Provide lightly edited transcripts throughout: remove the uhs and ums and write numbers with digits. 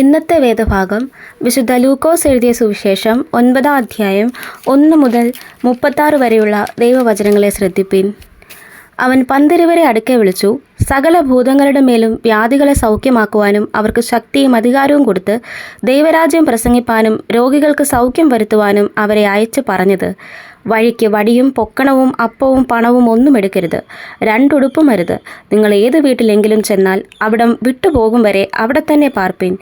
ഇന്നത്തെ വേദഭാഗം വിശുദ്ധ ലൂക്കോസ് എഴുതിയ സുവിശേഷം 9-ാം അധ്യായം 1 മുതൽ 36 വരെയുള്ള ദൈവവചനങ്ങളെ ശ്രദ്ധിപ്പിൻ. അവൻ 12 അടുക്കെ വിളിച്ചു, സകല ഭൂതങ്ങളുടെ മേലും വ്യാധികളെ സൗഖ്യമാക്കുവാനും അവർക്ക് ശക്തിയും അധികാരവും കൊടുത്ത് ദൈവരാജ്യം പ്രസംഗിപ്പാനും രോഗികൾക്ക് സൗഖ്യം വരുത്തുവാനും അവരെ അയച്ച് പറഞ്ഞത്, വഴിക്ക് വടിയും പൊക്കണവും അപ്പവും പണവും ഒന്നും എടുക്കരുത്, 2 ഉടുപ്പും അരുത്. നിങ്ങൾ ഏത് വീട്ടിലെങ്കിലും ചെന്നാൽ അവിടം വിട്ടുപോകും വരെ അവിടെ തന്നെ പാർപ്പിൻ.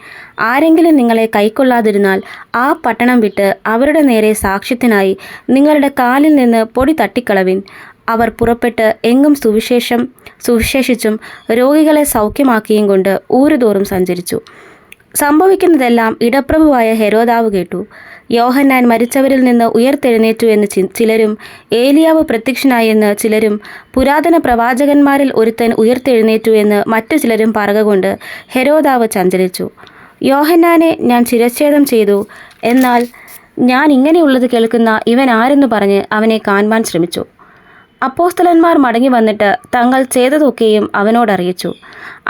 ആരെങ്കിലും നിങ്ങളെ കൈക്കൊള്ളാതിരുന്നാൽ ആ പട്ടണം വിട്ട് അവരുടെ നേരെ സാക്ഷ്യത്തിനായി നിങ്ങളുടെ കാലിൽ നിന്ന് പൊടി തട്ടിക്കളവിൻ. അവർ പുറപ്പെട്ട് എങ്ങും സുവിശേഷിച്ചും രോഗികളെ സൗഖ്യമാക്കിയും കൊണ്ട് ഊരുതോറും സഞ്ചരിച്ചു. സംഭവിക്കുന്നതെല്ലാം ഇടപ്രഭുവായ ഹെരോദാവ് കേട്ടു. യോഹന്നാൻ മരിച്ചവരിൽ നിന്ന് ഉയർത്തെഴുന്നേറ്റു എന്ന് ചിലരും, ഏലിയാവ് പ്രത്യക്ഷനായി എന്ന് ചിലരും, പുരാതന പ്രവാചകന്മാരിൽ ഒരുത്തൻ ഉയർത്തെഴുന്നേറ്റു എന്ന് മറ്റു ചിലരും പറകൊണ്ട് ഹെരോദാവ് ചഞ്ചലിച്ചു. യോഹന്നാനെ ഞാൻ ശിരച്ഛേദം ചെയ്തു, എന്നാൽ ഞാൻ ഇങ്ങനെയുള്ളത് കേൾക്കുന്ന ഇവൻ ആരെന്ന് പറഞ്ഞ് അവനെ കാണുവാൻ ശ്രമിച്ചു. അപ്പോസ്തലന്മാർ മടങ്ങി വന്നിട്ട് തങ്ങൾ ചെയ്തതൊക്കെയും അവനോടറിയിച്ചു.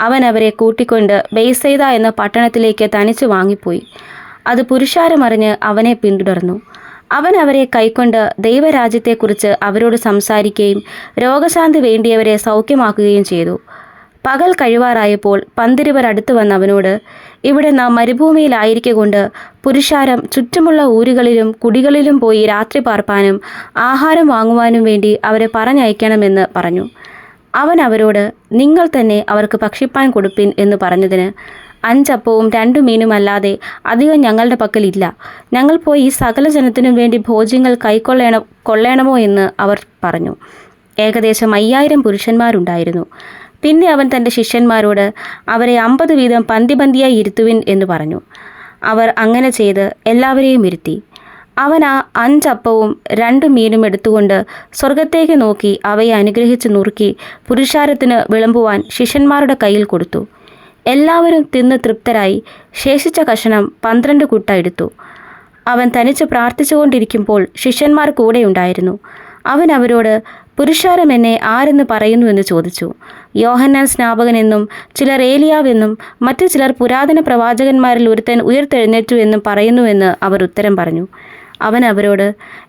അവൻ അവരെ കൂട്ടിക്കൊണ്ട് ബെത്സയിദ എന്ന പട്ടണത്തിലേക്ക് തനിച്ചു വാങ്ങിപ്പോയി. അത് പുരുഷാരമറിഞ്ഞ് അവനെ പിന്തുടർന്നു. അവൻ അവരെ കൈക്കൊണ്ട് ദൈവരാജ്യത്തെക്കുറിച്ച് അവരോട് സംസാരിക്കുകയും രോഗശാന്തി വേണ്ടിയവരെ സൗഖ്യമാക്കുകയും ചെയ്തു. പകൽ കഴിവാറായപ്പോൾ 12 അടുത്തു വന്ന് അവനോട്, ഇവിടെ നാം മരുഭൂമിയിലായിരിക്കൊണ്ട് പുരുഷാരം ചുറ്റുമുള്ള ഊരുകളിലും കുടികളിലും പോയി രാത്രി പാർപ്പാനും ആഹാരം വാങ്ങുവാനും വേണ്ടി അവരെ പറഞ്ഞയക്കണമെന്ന് പറഞ്ഞു. അവൻ അവരോട്, നിങ്ങൾ തന്നെ അവർക്ക് ഭക്ഷിപ്പാൻ കൊടുപ്പിൻ എന്ന് പറഞ്ഞതിന്, 5 അപ്പവും 2 മീനും അല്ലാതെ അധികം ഞങ്ങളുടെ പക്കലില്ല. ഞങ്ങൾ പോയി ഈ സകല ജനത്തിനും വേണ്ടി ഭോജ്യങ്ങൾ കൊള്ളേണമോ എന്ന് അവർ പറഞ്ഞു. ഏകദേശം 5000 പുരുഷന്മാരുണ്ടായിരുന്നു. പിന്നെ അവൻ തൻ്റെ ശിഷ്യന്മാരോട്, അവരെ 50 വീതം പന്തിയായി ഇരുത്തുവിൻ എന്ന് പറഞ്ഞു. അവർ അങ്ങനെ ചെയ്ത് എല്ലാവരെയും ഇരുത്തി. അവൻ ആ 5 അപ്പവും 2 മീനും എടുത്തുകൊണ്ട് സ്വർഗത്തേക്ക് നോക്കി അവയെ അനുഗ്രഹിച്ച് നുറുക്കി പുരുഷാരത്തിന് വിളമ്പുവാൻ ശിഷ്യന്മാരുടെ കയ്യിൽ കൊടുത്തു. എല്ലാവരും തിന്ന് തൃപ്തരായി. ശേഷിച്ച കഷണം 12 കുട്ട എടുത്തു. അവൻ തനിച്ച് പ്രാർത്ഥിച്ചുകൊണ്ടിരിക്കുമ്പോൾ ശിഷ്യന്മാർ കൂടെ ഉണ്ടായിരുന്നു. അവൻ അവരോട്, പുരുഷാരം എന്നെ ആരെന്ന് പറയുന്നു എന്ന് ചോദിച്ചു. യോഹന്നാൻ സ്നാപകനെന്നും ചിലർ ഏലിയാവെന്നും മറ്റു ചിലർ പുരാതന പ്രവാചകന്മാരിൽ ഒരുത്തൻ ഉയർത്തെഴുന്നേറ്റു എന്നും പറയുന്നുവെന്ന് അവർ ഉത്തരം പറഞ്ഞു. അവൻ അവരോട്,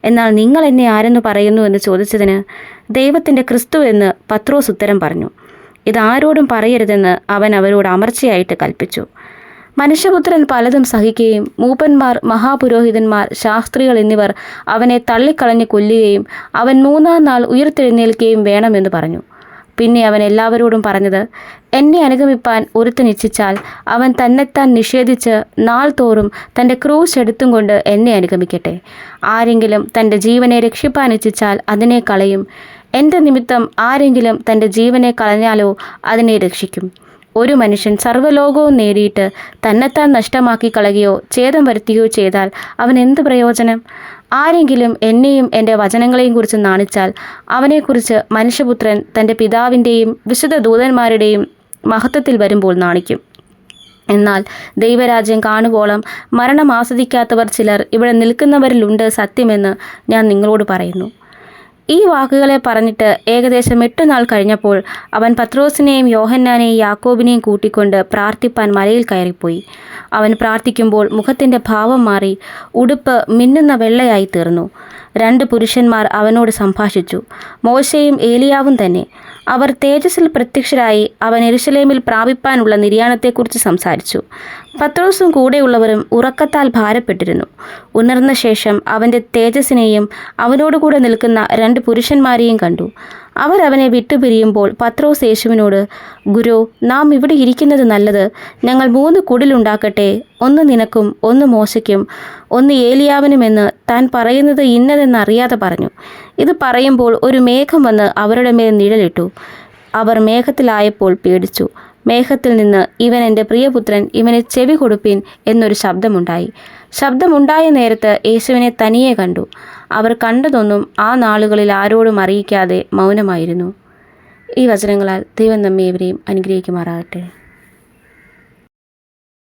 എന്നാൽ നിങ്ങൾ എന്നെ ആരെന്ന് പറയുന്നു എന്ന് ചോദിച്ചതിന്, ദൈവത്തിൻ്റെ ക്രിസ്തു എന്ന് പത്രോസ് ഉത്തരം പറഞ്ഞു. ഇതാരോടും പറയരുതെന്ന് അവൻ അവരോട് അമർച്ചയായിട്ട് കൽപ്പിച്ചു. മനുഷ്യപുത്രൻ പലതും സഹിക്കുകയും മൂപ്പന്മാർ, മഹാപുരോഹിതന്മാർ, ശാസ്ത്രികൾ എന്നിവർ അവനെ തള്ളിക്കളഞ്ഞ് കൊല്ലുകയും അവൻ 3-ാം നാൾ ഉയർത്തെഴുന്നേൽക്കുകയും വേണമെന്ന് പറഞ്ഞു. പിന്നെ അവൻ എല്ലാവരോടും പറഞ്ഞത്, എന്നെ അനുഗമിപ്പാൻ ഒരുത്തൻ ഇച്ഛിച്ചാൽ അവൻ തന്നെത്താൻ നിഷേധിച്ച് നാൾ തോറും തൻ്റെ ക്രൂശ് എടുത്തും കൊണ്ട് എന്നെ അനുഗമിക്കട്ടെ. ആരെങ്കിലും തൻ്റെ ജീവനെ രക്ഷിപ്പാൻ ഇച്ഛിച്ചാൽ അതിനെ കളയും. എൻ്റെ നിമിത്തം ആരെങ്കിലും തൻ്റെ ജീവനെ കളഞ്ഞാലോ അതിനെ രക്ഷിക്കും. ഒരു മനുഷ്യൻ സർവ്വലോകവും നേടിയിട്ട് തന്നെത്താൻ നഷ്ടമാക്കി കളയുകയോ ഛേദം വരുത്തുകയോ ചെയ്താൽ അവൻ എന്ത് പ്രയോജനം? ആരെങ്കിലും എന്നെയും എൻ്റെ വചനങ്ങളെയും കുറിച്ച് നാണിച്ചാൽ അവനെക്കുറിച്ച് മനുഷ്യപുത്രൻ തൻ്റെ പിതാവിൻ്റെയും വിശുദ്ധ ദൂതന്മാരുടെയും മഹത്വത്തിൽ വരുമ്പോൾ നാണിക്കും. എന്നാൽ ദൈവരാജ്യം കാണുവോളം മരണം ആസ്വദിക്കാത്തവർ ചിലർ ഇവിടെ നിൽക്കുന്നവരിലുണ്ട് സത്യമെന്ന് ഞാൻ നിങ്ങളോട് പറയുന്നു. ഈ വാക്കുകളെ പറഞ്ഞിട്ട് ഏകദേശം 8 നാൾ കഴിഞ്ഞപ്പോൾ അവൻ പത്രോസിനെയും യോഹന്നാനെയും യാക്കോബിനെയും കൂട്ടിക്കൊണ്ട് പ്രാർത്ഥിപ്പാൻ മലയിൽ കയറിപ്പോയി. അവൻ പ്രാർത്ഥിക്കുമ്പോൾ മുഖത്തിൻ്റെ ഭാവം മാറി ഉടുപ്പ് മിന്നുന്ന വെള്ളയായി തീർന്നു. 2 പുരുഷന്മാർ അവനോട് സംഭാഷിച്ചു, മോശയും ഏലിയാവും തന്നെ. അവർ തേജസ്സിൽ പ്രത്യക്ഷരായി അവൻ യെരൂശലേമിൽ പ്രാപിപ്പാനുള്ള നിര്യാണത്തെക്കുറിച്ച് സംസാരിച്ചു. പത്രോസും കൂടെയുള്ളവരും ഉറക്കത്താൽ ഭാരപ്പെട്ടിരുന്നു. ഉണർന്ന ശേഷം അവൻ്റെ തേജസ്സിനെയും അവനോടുകൂടെ നിൽക്കുന്ന 2 പുരുഷന്മാരെയും കണ്ടു. അവർ അവനെ വിട്ടുപിരിയുമ്പോൾ പത്രോസ് യേശുവിനോട്, ഗുരു, നാം ഇവിടെ ഇരിക്കുന്നത് നല്ലത്. ഞങ്ങൾ 3 കുടിലുണ്ടാക്കട്ടെ, ഒന്ന് നിനക്കും, ഒന്ന് മോശയ്ക്കും, ഒന്ന് ഏലിയാവിനുമെന്ന് താൻ പറയുന്നത് ഇന്നതെന്നറിയാതെ പറഞ്ഞു. ഇത് പറയുമ്പോൾ ഒരു മേഘം വന്ന് അവരുടെ മേൽ നിഴലിട്ടു. അവർ മേഘത്തിലായപ്പോൾ പേടിച്ചു. മേഘത്തിൽ നിന്ന്, ഇവൻ എൻ്റെ പ്രിയപുത്രൻ, ഇവനെ ചെവി കൊടുപ്പിൻ എന്നൊരു ശബ്ദമുണ്ടായി. ശബ്ദമുണ്ടായ നേരത്ത് യേശുവിനെ തനിയെ കണ്ടു. അവർ കണ്ടതൊന്നും ആ നാളുകളിൽ ആരോടും അറിയിക്കാതെ മൗനമായിരുന്നു. ഈ വചനങ്ങളാൽ ദൈവം നമ്മെ ഏവരെയും അനുഗ്രഹിക്കുമാറാകട്ടെ.